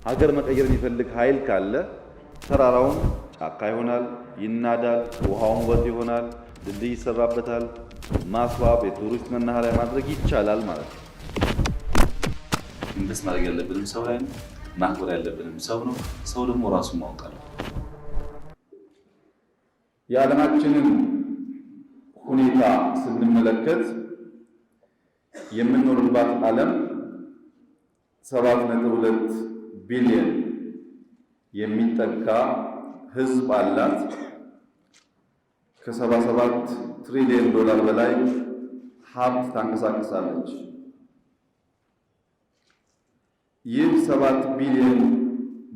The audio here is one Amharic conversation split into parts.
ሀገር መቀየር የሚፈልግ ኃይል ካለ ተራራውን ጫካ ይሆናል፣ ይናዳል፣ ውሃውን ውበት ይሆናል፣ ድልድይ ይሰራበታል፣ ማስዋብ፣ የቱሪስት መናኸሪያ ማድረግ ይቻላል ማለት ነው። ኢንቨስት ማድረግ ያለብንም ሰው ላይ ነው። ማክበር ያለብንም ሰው ነው። ሰው ደግሞ ራሱን ማወቅ አለበት። የዓለማችንን ሁኔታ ስንመለከት የምንኖርባት ዓለም 7.2 ቢሊዮን የሚጠጋ ሕዝብ አላት። ከ77 ትሪሊዮን ዶላር በላይ ሀብት ታንቀሳቅሳለች። ይህ 7 ቢሊዮን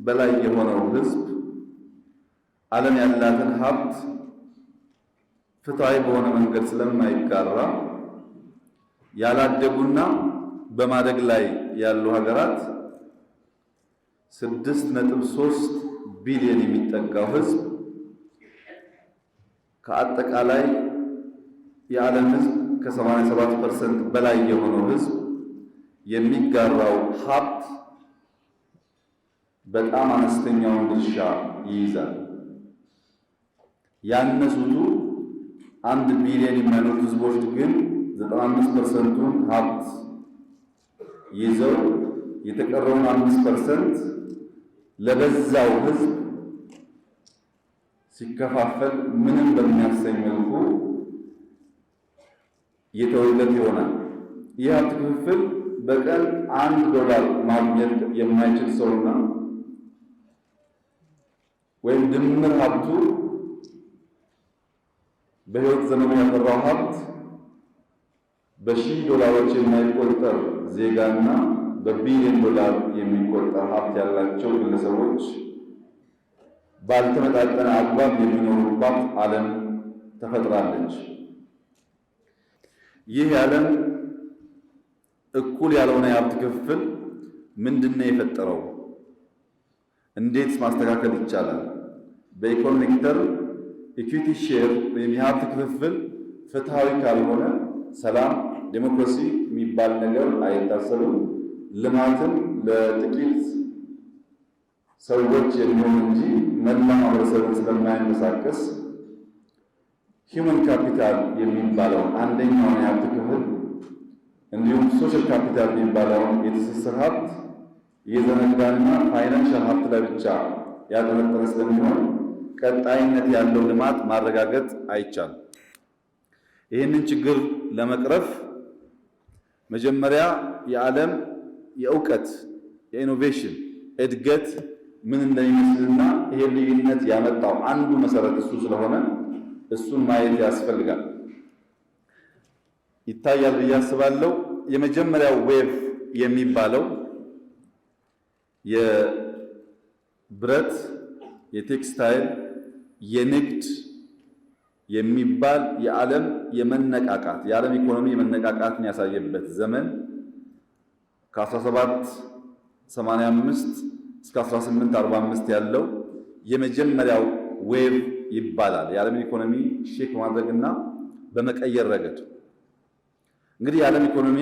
በላይ የሆነው ሕዝብ ዓለም ያላትን ሀብት ፍትሃዊ በሆነ መንገድ ስለማይጋራ ያላደጉና በማደግ ላይ ያሉ ሀገራት 6.3 ቢሊዮን የሚጠጋው ሕዝብ ከአጠቃላይ የዓለም ሕዝብ ከ87% በላይ የሆነው ሕዝብ የሚጋራው ሀብት በጣም አነስተኛውን ድርሻ ይይዛል። ያነሱቱ 1 ቢሊዮን የሚያኖሩት ሕዝቦች ግን 95%ቱን ሀብት ይዘው የተቀረውን 5% ለበዛው ሕዝብ ሲከፋፈል ምንም በሚያሰኝ መልኩ የተወለት ይሆናል። ይህ ሀብት ክፍፍል በቀን $1 ማግኘት የማይችል ሰውና ወይም ድምር ሀብቱ በሕይወት ዘመኑ ያፈራው ሀብት $1000 የማይቆጠር ዜጋና በቢሊዮን ዶላር የሚቆጠር ሀብት ያላቸው ግለሰቦች ባልተመጣጠነ አግባብ የሚኖሩባት ዓለም ተፈጥራለች። ይህ የዓለም እኩል ያልሆነ የሀብት ክፍፍል ምንድነው የፈጠረው? እንዴት ማስተካከል ይቻላል? በኢኮኖሚክ ተርም ኢኩዊቲ ሼር ወይም የሀብት ክፍፍል ፍትሃዊ ካልሆነ ሰላም፣ ዴሞክራሲ የሚባል ነገር አይታሰብም። ልማትም ለጥቂት ሰዎች የሚሆን እንጂ መላ ማህበረሰብን ስለማይንቀሳቀስ ሂውመን ካፒታል የሚባለው አንደኛውን የሀብት ክፍል እንዲሁም ሶሻል ካፒታል የሚባለውን የትስስር ሀብት የዘነጋና ፋይናንሻል ሀብት ላይ ብቻ ያጠነጠነ ስለሚሆን ቀጣይነት ያለው ልማት ማረጋገጥ አይቻልም። ይህንን ችግር ለመቅረፍ መጀመሪያ የዓለም የእውቀት የኢኖቬሽን እድገት ምን እንደሚመስልና ይሄ ልዩነት ያመጣው አንዱ መሰረት እሱ ስለሆነ እሱን ማየት ያስፈልጋል። ይታያል ብዬ አስባለሁ። የመጀመሪያው ዌቭ የሚባለው የብረት፣ የቴክስታይል፣ የንግድ የሚባል የዓለም የመነቃቃት የዓለም ኢኮኖሚ የመነቃቃትን ያሳየበት ዘመን ከ1785 እስከ 1845 ያለው የመጀመሪያው ዌቭ ይባላል። የዓለምን ኢኮኖሚ ሼክ በማድረግና በመቀየር ረገድ እንግዲህ የዓለም ኢኮኖሚ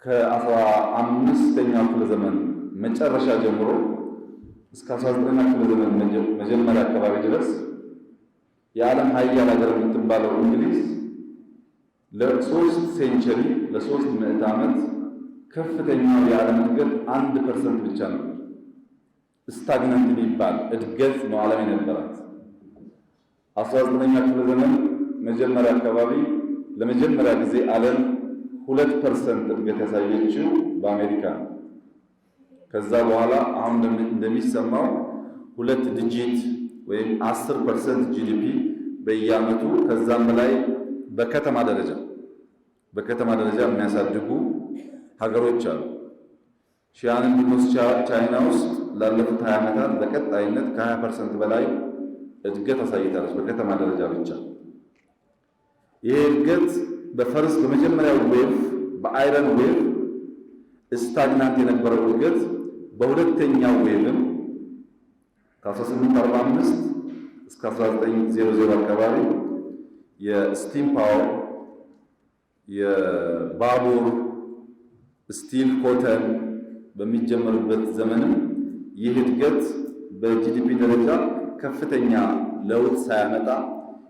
ከ15ኛው ክፍለ ዘመን መጨረሻ ጀምሮ እስከ 19ኛው ክፍለ ዘመን መጀመሪያ አካባቢ ድረስ የዓለም ሀያል ሀገር የምትባለው እንግሊዝ ለ3 ሴንቸሪ ለ3 ምዕተ ዓመት ከፍተኛው የዓለም እድገት 1% ብቻ ነበር። ስታግናንት የሚባል እድገት ነው ዓለም የነበራት። 19ኛው ክፍለ ዘመን መጀመሪያ አካባቢ ለመጀመሪያ ጊዜ ዓለም 2% እድገት ያሳየችው በአሜሪካ ነው። ከዛ በኋላ አሁን እንደሚሰማው 2 ዲጂት ወይም 10% ጂዲፒ በየዓመቱ ከዛም በላይ በከተማ ደረጃ የሚያሳድጉ ሀገሮች አሉ። ሺያንን ብንወስድ ቻይና ውስጥ ላለፉት 20 ዓመታት በቀጣይነት ከ20% በላይ እድገት አሳይታለች በከተማ ደረጃ ብቻ። ይህ እድገት በመጀመሪያው ዌቭ በአይረን ዌቭ ስታግናንት የነበረው እድገት በሁለተኛው ዌቭም ከ1845 እስከ 1900 አካባቢ የስቲም ፓወር፣ የባቡር፣ ስቲል፣ ኮተን በሚጀመርበት ዘመንም ይህ እድገት በጂዲፒ ደረጃ ከፍተኛ ለውጥ ሳያመጣ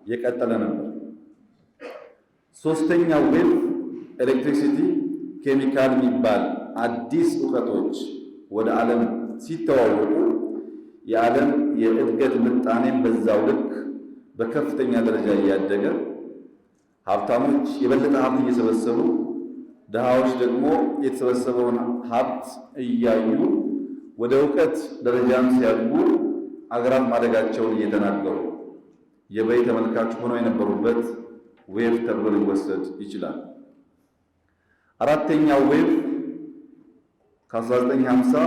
የቀጠለ ነበር። ሶስተኛው ዌቭ ኤሌክትሪሲቲ፣ ኬሚካል የሚባል አዲስ እውቀቶች ወደ ዓለም ሲተዋወቁ የዓለም የእድገት ምጣኔም በዛው ልክ በከፍተኛ ደረጃ እያደገ ሀብታሞች የበለጠ ሀብት እየሰበሰቡ ድሃዎች ደግሞ የተሰበሰበውን ሀብት እያዩ ወደ እውቀት ደረጃም ሲያድጉ አገራት ማደጋቸውን እየተናገሩ የበይ ተመልካች ሆነው የነበሩበት ዌቭ ተብሎ ሊወሰድ ይችላል። አራተኛው ዌቭ ከ1950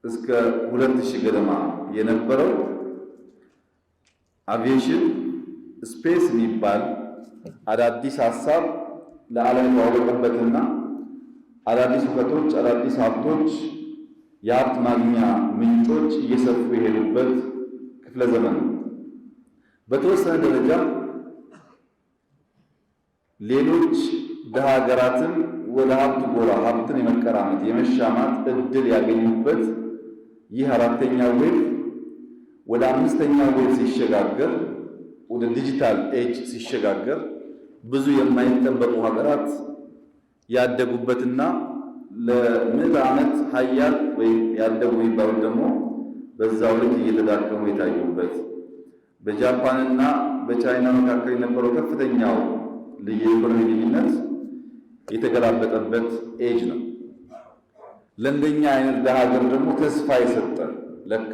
እስከ 2000 ገደማ የነበረው አቪዬሽን ስፔስ የሚባል አዳዲስ ሀሳብ ለዓለም የተዋወቀበትና አዳዲስ እውቀቶች፣ አዳዲስ ሀብቶች፣ የሀብት ማግኛ ምንጮች እየሰፉ የሄዱበት ክፍለ ዘመን ነው። በተወሰነ ደረጃ ሌሎች ደሃ ሀገራትን ወደ ሀብት ጎራ ሀብትን የመቀራመት የመሻማት እድል ያገኙበት ይህ አራተኛው ዌቭ ወደ አምስተኛው ዌቭ ሲሸጋገር ወደ ዲጂታል ኤጅ ሲሸጋገር ብዙ የማይጠበቁ ሀገራት ያደጉበትና ለምዕተ ዓመት ሀያል ወይም ያደጉ የሚባሉት ደግሞ በዛው ልክ እየተዳከሙ የታዩበት በጃፓንና በቻይና መካከል የነበረው ከፍተኛው የኢኮኖሚ ልዩነት የተገላበጠበት ኤጅ ነው። ለእንደኛ አይነት ደሃ ሀገር ደግሞ ተስፋ የሰጠን ለካ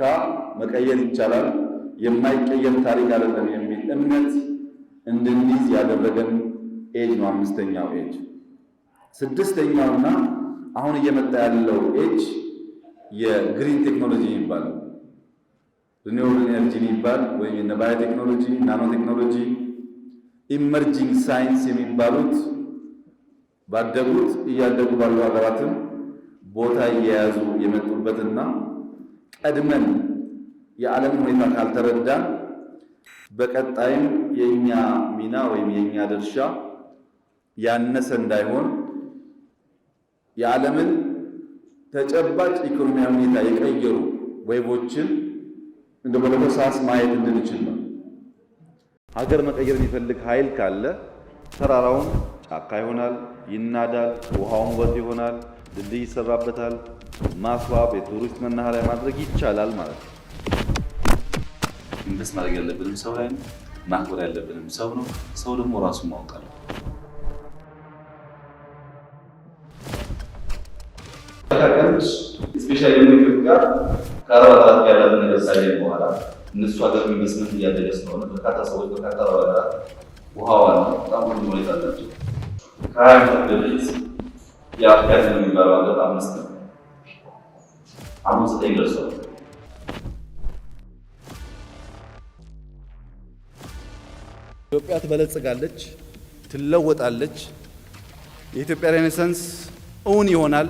መቀየር ይቻላል፣ የማይቀየር ታሪክ አይደለም የሚል እምነት እንድንይዝ ያደረገን ኤጅ ነው አምስተኛው ኤጅ። ስድስተኛውና አሁን እየመጣ ያለው ኤጅ የግሪን ቴክኖሎጂ የሚባለው ሪኒውብል ኤነርጂ የሚባል ወይም የባዮ ቴክኖሎጂ፣ ናኖ ቴክኖሎጂ፣ ኢመርጂንግ ሳይንስ የሚባሉት ባደጉት እያደጉ ባሉ ሀገራትም ቦታ እየያዙ የመጡበትና ቀድመን የዓለም ሁኔታ ካልተረዳን በቀጣይም የኛ ሚና ወይም የኛ ድርሻ ያነሰ እንዳይሆን የዓለምን ተጨባጭ ኢኮኖሚያዊ ሁኔታ የቀየሩ ዌቮችን እንደ በለሆሳስ ማየት እንድንችል ነው። ሀገር መቀየር የሚፈልግ ኃይል ካለ ተራራውን ጫካ ይሆናል፣ ይናዳል፣ ውሃውን ወንዝ ይሆናል፣ ድልድይ ይሰራበታል፣ ማስዋብ፣ የቱሪስት መናኸሪያ ማድረግ ይቻላል ማለት ነው። ኢንቨስት ማድረግ ያለብንም ሰው ላይ ነው። ማክበር ያለብንም ሰው ነው። ሰው ደግሞ ራሱን ማወቅ አለ። ታከምስ ስፔሻሊ ኢትዮጵያ ከአረባት ያለው ነገር ሳይሆን በኋላ እነሱ ሀገር ኢንቨስትመንት እያደረገ ስለሆነ በርካታ ሰዎች በርካታ ሀገራት ውሃዋን በጣም ሁሉ ሁኔታ አላቸው። ከ20 ዓመት በፊት የአፍሪካ የሚባለው ሀገር 5 ነው። አሁን 9 ደርሷል። ኢትዮጵያ ትበለጽጋለች፣ ትለወጣለች። የኢትዮጵያ ሬኔሳንስ እውን ይሆናል።